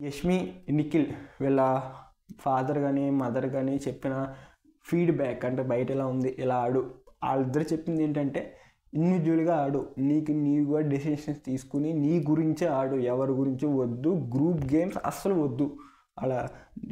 యష్మి, నిఖిల్ వీళ్ళ ఫాదర్ కానీ మదర్ కానీ చెప్పిన ఫీడ్బ్యాక్ అంటే బయట ఎలా ఉంది ఇలా ఆడు, వాళ్ళిద్దరు చెప్పింది ఏంటంటే ఇండివిజువల్గా ఆడు, నీవుగా డెసిషన్స్ తీసుకుని నీ గురించే ఆడు, ఎవరి గురించి వద్దు, గ్రూప్ గేమ్స్ అస్సలు వద్దు. అలా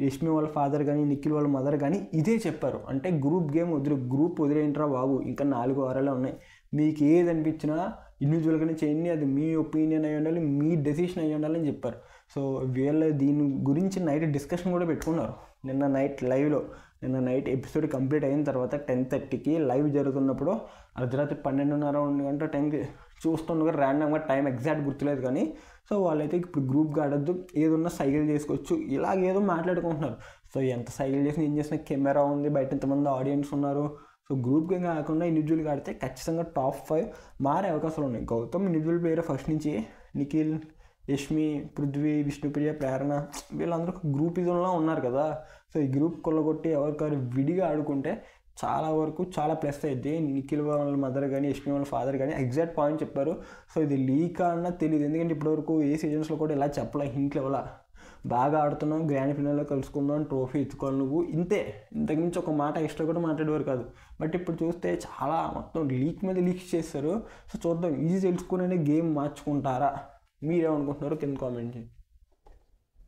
యష్మి వాళ్ళ ఫాదర్ కానీ నిఖిల్ వాళ్ళ మదర్ కానీ ఇదే చెప్పారు. అంటే గ్రూప్ గేమ్ వదిలే, గ్రూప్ వదిలేంట్రా బాబు, ఇంకా 4 వారాలే ఉన్నాయి, మీకు ఏది అనిపించినా ఇండివిజువల్గానే చేయండి, అది మీ ఒపీనియన్ అయి ఉండాలి, మీ డెసిషన్ అయి ఉండాలని చెప్పారు. సో వీళ్ళ దీని గురించి నైట్ డిస్కషన్ కూడా పెట్టుకున్నారు. నిన్న నైట్ ఎపిసోడ్ కంప్లీట్ అయిన తర్వాత 10:30కి లైవ్ జరుగుతున్నప్పుడు అర్ధరాత్రి 12:30 టైంకి చూస్తుండగా ర్యాండమ్గా టైం ఎగ్జాక్ట్ గుర్తులేదు కానీ సో వాళ్ళైతే ఇప్పుడు గ్రూప్గా ఆడద్దు, ఏదన్నా సైకిల్ చేసుకోవచ్చు ఇలాగేదో మాట్లాడుకుంటున్నారు. సో ఎంత సైకిల్ చేసినా ఏం చేసినా కెమెరా ఉంది, బయట ఎంతమంది ఆడియన్స్ ఉన్నారు. సో గ్రూప్ గేమ్ కాకుండా ఇండివిజువల్గా ఆడితే ఖచ్చితంగా టాప్ 5 మారే అవకాశాలు ఉన్నాయి. గౌతమ్ ఇండివిజువల్ ప్లేయర్ ఫస్ట్ నుంచి, నిఖిల్, యష్మి, పృథ్వీ, విష్ణుప్రియ, ప్రేరణ వీళ్ళందరూ గ్రూపిజంలో ఉన్నారు కదా. సో ఈ గ్రూప్ కొల్లగొట్టి ఎవరికారు విడిగా ఆడుకుంటే చాలా వరకు చాలా ప్లస్ అయింది. నిఖిల్ వాళ్ళ మదర్ కానీ యష్మి వాళ్ళ ఫాదర్ కానీ ఎగ్జాక్ట్ పాయింట్ చెప్పారు. సో ఇది లీక్ అన్నా తెలియదు, ఎందుకంటే ఇప్పటివరకు ఏ సీజన్స్లో కూడా ఇలా చెప్పలే, హింట్లు ఇవ్వాల. బాగా ఆడుతున్నాం, గ్రాండ్ ఫినాల్లో కలుసుకుందాం, ట్రోఫీ ఎత్తుకోవాలి నువ్వు, ఇంతే, ఇంతకుమించి ఒక మాట ఎక్స్ట్రా కూడా మాట్లాడేవారు కాదు. బట్ ఇప్పుడు చూస్తే చాలా మొత్తం లీక్ మీద లీక్ చేస్తారు. సో చూద్దాం, ఈజీ తెలుసుకునే గేమ్ మార్చుకుంటారా, మీరేమనుకుంటున్నారో కింద కామెంట్ చేయండి.